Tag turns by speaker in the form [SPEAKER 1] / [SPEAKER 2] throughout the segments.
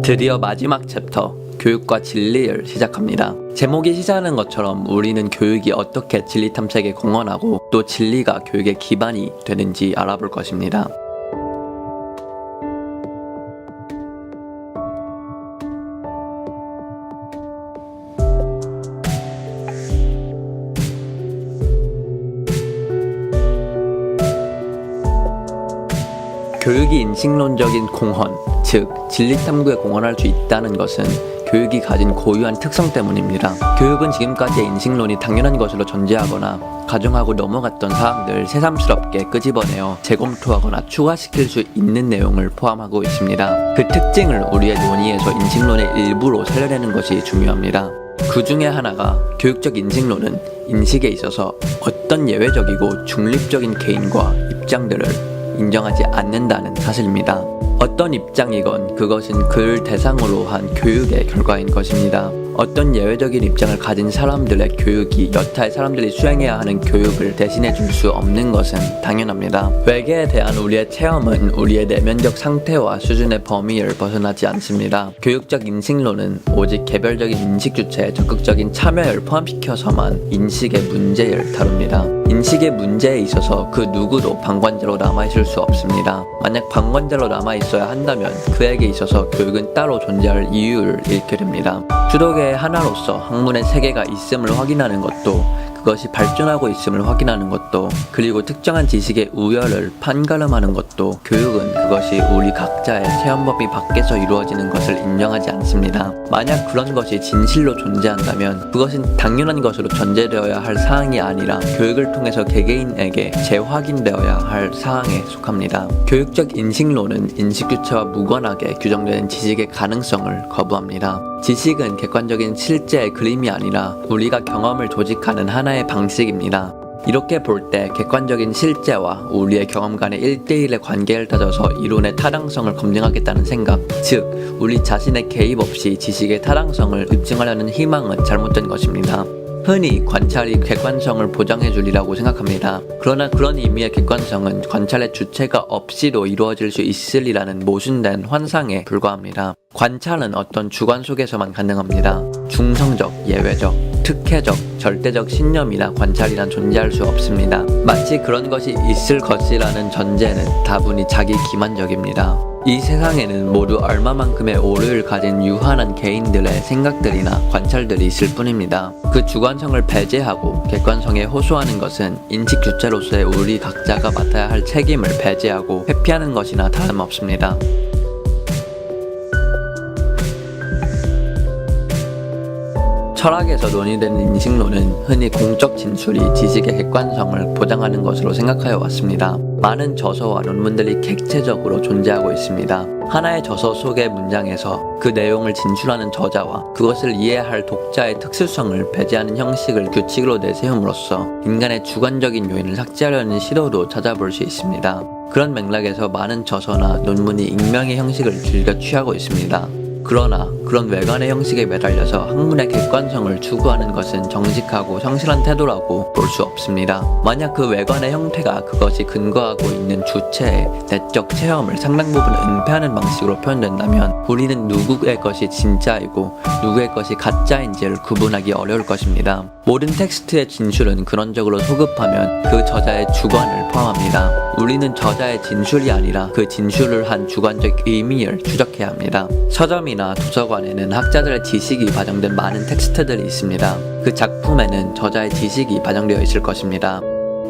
[SPEAKER 1] 드디어 마지막 챕터, 교육과 진리를 시작합니다. 제목이 시작하는 것처럼 우리는 교육이 어떻게 진리 탐색에 공헌하고 또 진리가 교육의 기반이 되는지 알아볼 것입니다. 교육이 인식론적인 공헌, 즉 진리 탐구에 공헌할 수 있다는 것은 교육이 가진 고유한 특성 때문입니다. 교육은 지금까지의 인식론이 당연한 것으로 전제하거나 가정하고 넘어갔던 사항들 새삼스럽게 끄집어내어 재검토하거나 추가시킬 수 있는 내용을 포함하고 있습니다. 그 특징을 우리의 논의에서 인식론의 일부로 살려내는 것이 중요합니다. 그 중에 하나가 교육적 인식론은 인식에 있어서 어떤 예외적이고 중립적인 개인과 입장들을 인정하지 않는다는 사실입니다. 어떤 입장이건 그것은 그를 대상으로 한 교육의 결과인 것입니다. 어떤 예외적인 입장을 가진 사람들의 교육이 여타의 사람들이 수행해야 하는 교육을 대신해 줄 수 없는 것은 당연합니다. 외계에 대한 우리의 체험은 우리의 내면적 상태와 수준의 범위를 벗어나지 않습니다. 교육적 인식론은 오직 개별적인 인식 주체의 적극적인 참여를 포함시켜서만 인식의 문제를 다룹니다. 인식의 문제에 있어서 그 누구도 방관자로 남아있을 수 없습니다. 만약 방관자로 남아있어야 한다면 그에게 있어서 교육은 따로 존재할 이유를 잃게 됩니다. 주도계의 하나로서 학문의 세계가 있음을 확인하는 것도, 그것이 발전하고 있음을 확인하는 것도, 그리고 특정한 지식의 우열을 판가름하는 것도 교육은 그것이 우리 각자의 체험 범위 밖에서 이루어지는 것을 인정하지 않습니다. 만약 그런 것이 진실로 존재한다면 그것은 당연한 것으로 전제되어야 할 사항이 아니라 교육을 통해서 개개인에게 재확인되어야 할 사항에 속합니다. 교육적 인식론은 인식주체와 무관하게 규정되는 지식의 가능성을 거부합니다. 지식은 객관적인 실제의 그림이 아니라 우리가 경험을 조직하는 하나의 방식입니다. 이렇게 볼 때 객관적인 실제와 우리의 경험 간의 1대1의 관계를 따져서 이론의 타당성을 검증하겠다는 생각, 즉 우리 자신의 개입 없이 지식의 타당성을 입증하려는 희망은 잘못된 것입니다. 흔히 관찰이 객관성을 보장해 주리라고 생각합니다. 그러나 그런 의미의 객관성은 관찰의 주체가 없이도 이루어질 수 있으리라는 모순된 환상에 불과합니다. 관찰은 어떤 주관 속에서만 가능합니다. 중성적, 예외적, 특혜적, 절대적 신념이나 관찰이란 존재할 수 없습니다. 마치 그런 것이 있을 것이라는 전제는 다분히 자기 기만적입니다. 이 세상에는 모두 얼마만큼의 오류를 가진 유한한 개인들의 생각들이나 관찰들이 있을 뿐입니다. 그 주관성을 배제하고 객관성에 호소하는 것은 인식 주체로서의 우리 각자가 맡아야 할 책임을 배제하고 회피하는 것이나 다름없습니다. 철학에서 논의되는 인식론은 흔히 공적 진술이 지식의 객관성을 보장하는 것으로 생각하여 왔습니다. 많은 저서와 논문들이 객체적으로 존재하고 있습니다. 하나의 저서 속의 문장에서 그 내용을 진술하는 저자와 그것을 이해할 독자의 특수성을 배제하는 형식을 규칙으로 내세움으로써 인간의 주관적인 요인을 삭제하려는 시도도 찾아볼 수 있습니다. 그런 맥락에서 많은 저서나 논문이 익명의 형식을 즐겨 취하고 있습니다. 그러나 그런 외관의 형식에 매달려서 학문의 객관성을 추구하는 것은 정직하고 성실한 태도라고 볼 수 없습니다. 만약 그 외관의 형태가 그것이 근거하고 있는 주체의 내적 체험을 상당 부분 은폐하는 방식으로 표현된다면 우리는 누구의 것이 진짜이고 누구의 것이 가짜인지를 구분하기 어려울 것입니다. 모든 텍스트의 진술은 근원적으로 소급하면 그 저자의 주관을 포함합니다. 우리는 저자의 진술이 아니라 그 진술을 한 주관적 의미를 추적해야 합니다. 서점이나 도서관에는 학자들의 지식이 반영된 많은 텍스트들이 있습니다. 그 작품에는 저자의 지식이 반영되어 있을 것입니다.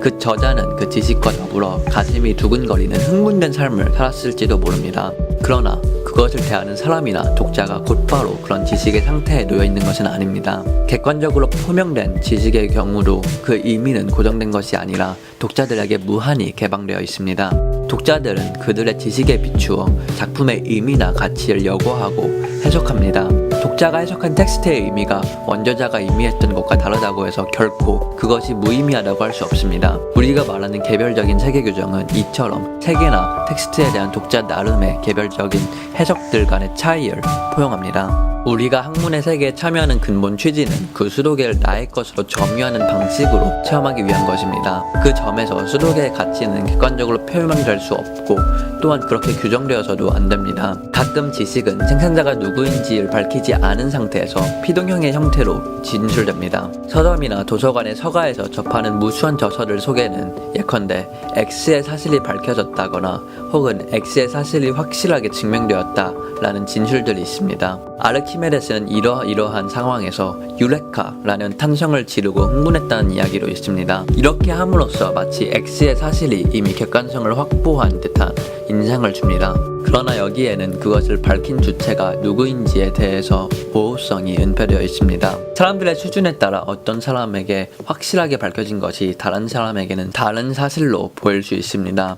[SPEAKER 1] 그 저자는 그 지식과 더불어 가슴이 두근거리는 흥분된 삶을 살았을지도 모릅니다. 그러나 그것을 대하는 사람이나 독자가 곧바로 그런 지식의 상태에 놓여 있는 것은 아닙니다. 객관적으로 표명된 지식의 경우도 그 의미는 고정된 것이 아니라 독자들에게 무한히 개방되어 있습니다. 독자들은 그들의 지식에 비추어 작품의 의미나 가치를 여과하고 해석합니다. 독자가 해석한 텍스트의 의미가 원저자가 의미했던 것과 다르다고 해서 결코 그것이 무의미하다고 할 수 없습니다. 우리가 말하는 개별적인 세계 규정은 이처럼 세계나 텍스트에 대한 독자 나름의 개별적인 해석들 간의 차이를 포용합니다. 우리가 학문의 세계에 참여하는 근본 취지는 그 수도계를 나의 것으로 점유하는 방식으로 체험하기 위한 것입니다. 그 점에서 수도계의 가치는 객관적으로 표현될 수 없고 또한 그렇게 규정되어서도 안 됩니다. 가끔 지식은 생산자가 누구인지를 밝히지 않은 상태에서 피동형의 형태로 진술됩니다. 서점이나 도서관의 서가에서 접하는 무수한 저서들 속에는 예컨대 X의 사실이 밝혀졌다거나 혹은 X의 사실이 확실하게 증명되었다라는 진술들이 있습니다. 아르키메데스는 이러한 상황에서 유레카라는 탄성을 지르고 흥분했다는 이야기로 있습니다. 이렇게 함으로써 마치 X의 사실이 이미 객관성을 확보한 듯한 인상을 줍니다. 그러나 여기에는 그것을 밝힌 주체가 누구인지에 대해서 모호성이 은폐되어 있습니다. 사람들의 수준에 따라 어떤 사람에게 확실하게 밝혀진 것이 다른 사람에게는 다른 사실로 보일 수 있습니다.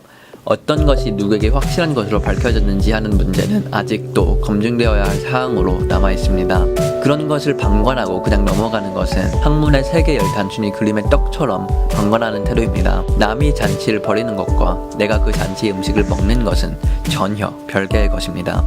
[SPEAKER 1] 어떤 것이 누구에게 확실한 것으로 밝혀졌는지 하는 문제는 아직도 검증되어야 할 사항으로 남아있습니다. 그런 것을 방관하고 그냥 넘어가는 것은 학문의 세계를 단순히 그림의 떡처럼 방관하는 태도입니다. 남이 잔치를 벌이는 것과 내가 그 잔치의 음식을 먹는 것은 전혀 별개의 것입니다.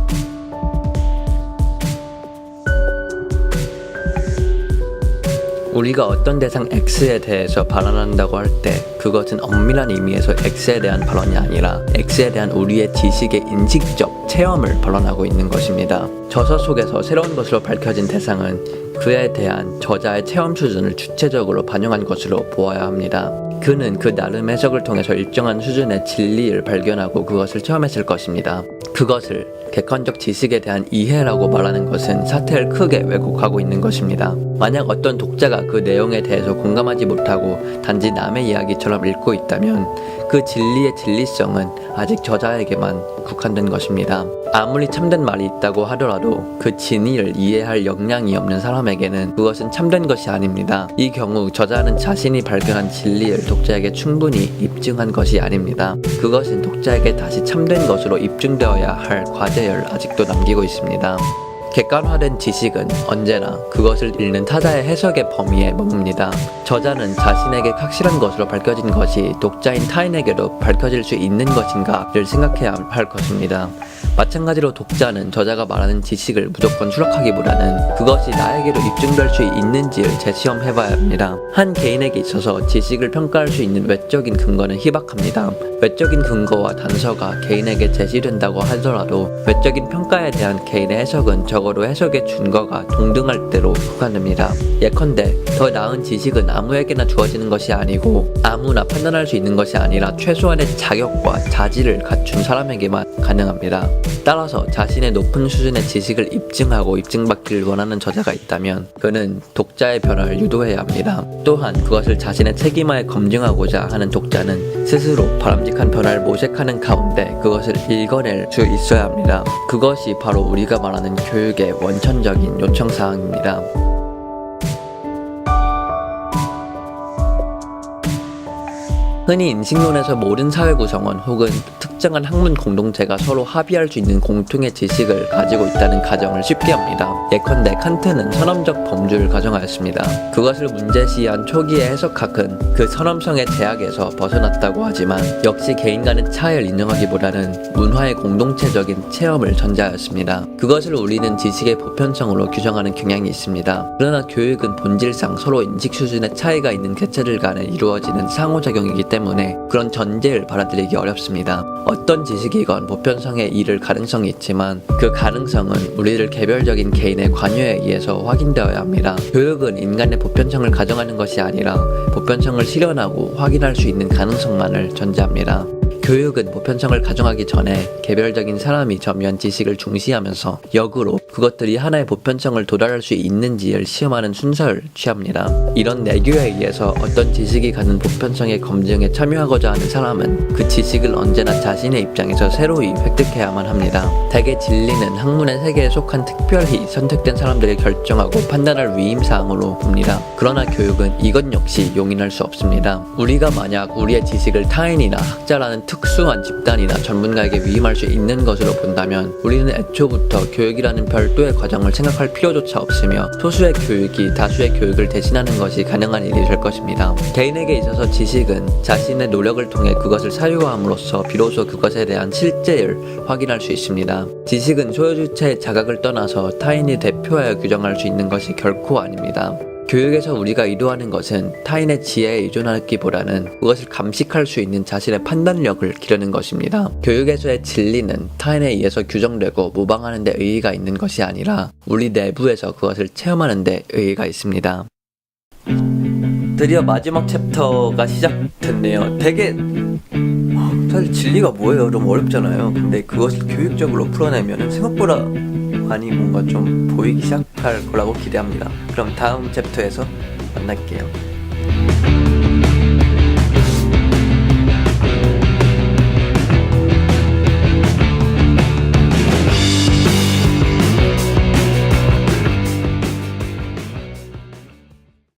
[SPEAKER 1] 우리가 어떤 대상 X에 대해서 발언한다고 할 때 그것은 엄밀한 의미에서 X에 대한 발언이 아니라 X에 대한 우리의 지식의 인식적 체험을 발언하고 있는 것입니다. 저서 속에서 새로운 것으로 밝혀진 대상은 그에 대한 저자의 체험 수준을 주체적으로 반영한 것으로 보아야 합니다. 그는 그 나름 해석을 통해서 일정한 수준의 진리를 발견하고 그것을 체험했을 것입니다. 그것을 객관적 지식에 대한 이해라고 말하는 것은 사태를 크게 왜곡하고 있는 것입니다. 만약 어떤 독자가 그 내용에 대해서 공감하지 못하고 단지 남의 이야기처럼 읽고 있다면 그 진리의 진리성은 아직 저자에게만 국한된 것입니다. 아무리 참된 말이 있다고 하더라도 그 진리를 이해할 역량이 없는 사람에게는 그것은 참된 것이 아닙니다. 이 경우 저자는 자신이 발견한 진리를 독자에게 충분히 입증한 것이 아닙니다. 그것은 독자에게 다시 참된 것으로 입증되어야 할 과제를 아직도 남기고 있습니다. 객관화된 지식은 언제나 그것을 읽는 타자의 해석의 범위에 머뭅니다. 저자는 자신에게 확실한 것으로 밝혀진 것이 독자인 타인에게도 밝혀질 수 있는 것인가를 생각해야 할 것입니다. 마찬가지로 독자는 저자가 말하는 지식을 무조건 수락하기보다는 그것이 나에게도 입증될 수 있는지를 재시험해봐야 합니다. 한 개인에게 있어서 지식을 평가할 수 있는 외적인 근거는 희박합니다. 외적인 근거와 단서가 개인에게 제시된다고 하더라도 외적인 평가에 대한 개인의 해석은 적어도 해석의 준거가 동등할 대로 국한됩니다. 예컨대 더 나은 지식은 아무에게나 주어지는 것이 아니고 아무나 판단할 수 있는 것이 아니라 최소한의 자격과 자질을 갖춘 사람에게만 가능합니다. 따라서 자신의 높은 수준의 지식을 입증하고 입증받기를 원하는 저자가 있다면 그는 독자의 변화를 유도해야 합니다. 또한 그것을 자신의 책임하에 검증하고자 하는 독자는 스스로 바람직한 변화를 모색하는 가운데 그것을 읽어낼 수 있어야 합니다. 그것이 바로 우리가 말하는 교육의 원천적인 요청사항입니다. 흔히 인식론에서 모든 사회 구성원 혹은 특정한 학문 공동체가 서로 합의할 수 있는 공통의 지식을 가지고 있다는 가정을 쉽게 합니다. 예컨대 칸트는 선험적 범주를 가정하였습니다. 그것을 문제시한 초기의 해석학은 그 선험성의 제약에서 벗어났다고 하지만 역시 개인 간의 차이를 인정하기보다는 문화의 공동체적인 체험을 전제하였습니다. 그것을 우리는 지식의 보편성으로 규정하는 경향이 있습니다. 그러나 교육은 본질상 서로 인식 수준의 차이가 있는 개체들 간에 이루어지는 상호작용이기 때문에 그런 전제를 받아들이기 어렵습니다. 어떤 지식이건 보편성에 이를 가능성이 있지만 그 가능성은 우리들 개별적인 개인의 관여에 의해서 확인되어야 합니다. 교육은 인간의 보편성을 가정하는 것이 아니라 보편성을 실현하고 확인할 수 있는 가능성만을 전제합니다. 교육은 보편성을 가정하기 전에 개별적인 사람이 점유한 지식을 중시하면서 역으로 그것들이 하나의 보편성을 도달할 수 있는지를 시험하는 순서를 취합니다. 이런 내교에 의해서 어떤 지식이 갖는 보편성의 검증에 참여하고자 하는 사람은 그 지식을 언제나 자신의 입장에서 새로이 획득해야만 합니다. 대개 진리는 학문의 세계에 속한 특별히 선택된 사람들이 결정하고 판단할 위임사항으로 봅니다. 그러나 교육은 이것 역시 용인할 수 없습니다. 우리가 만약 우리의 지식을 타인이나 학자라는 교육이라는 특수한 집단이나 전문가에게 위임할 수 있는 것으로 본다면 우리는 애초부터 교육이라는 별도의 과정을 생각할 필요조차 없으며 소수의 교육이 다수의 교육을 대신하는 것이 가능한 일이 될 것입니다. 개인에게 있어서 지식은 자신의 노력을 통해 그것을 사유함으로써 비로소 그것에 대한 실제를 확인할 수 있습니다. 지식은 소유주체의 자각을 떠나서 타인이 대표하여 규정할 수 있는 것이 결코 아닙니다. 교육에서 우리가 이루하는 것은 타인의 지혜에 의존하기보다는 그것을 감식할 수 있는 자신의 판단력을 기르는 것입니다. 교육에서의 진리는 타인에 의해서 규정되고 모방하는 데 의의가 있는 것이 아니라 우리 내부에서 그것을 체험하는 데 의의가 있습니다. 드디어 마지막 챕터가 시작됐네요. 되게 사실 진리가 뭐예요? 너무 어렵잖아요. 근데 그것을 교육적으로 풀어내면 생각보다 많이 뭔가 좀 보이기 시작할 거라고 기대합니다. 그럼 다음 챕터에서 만날게요.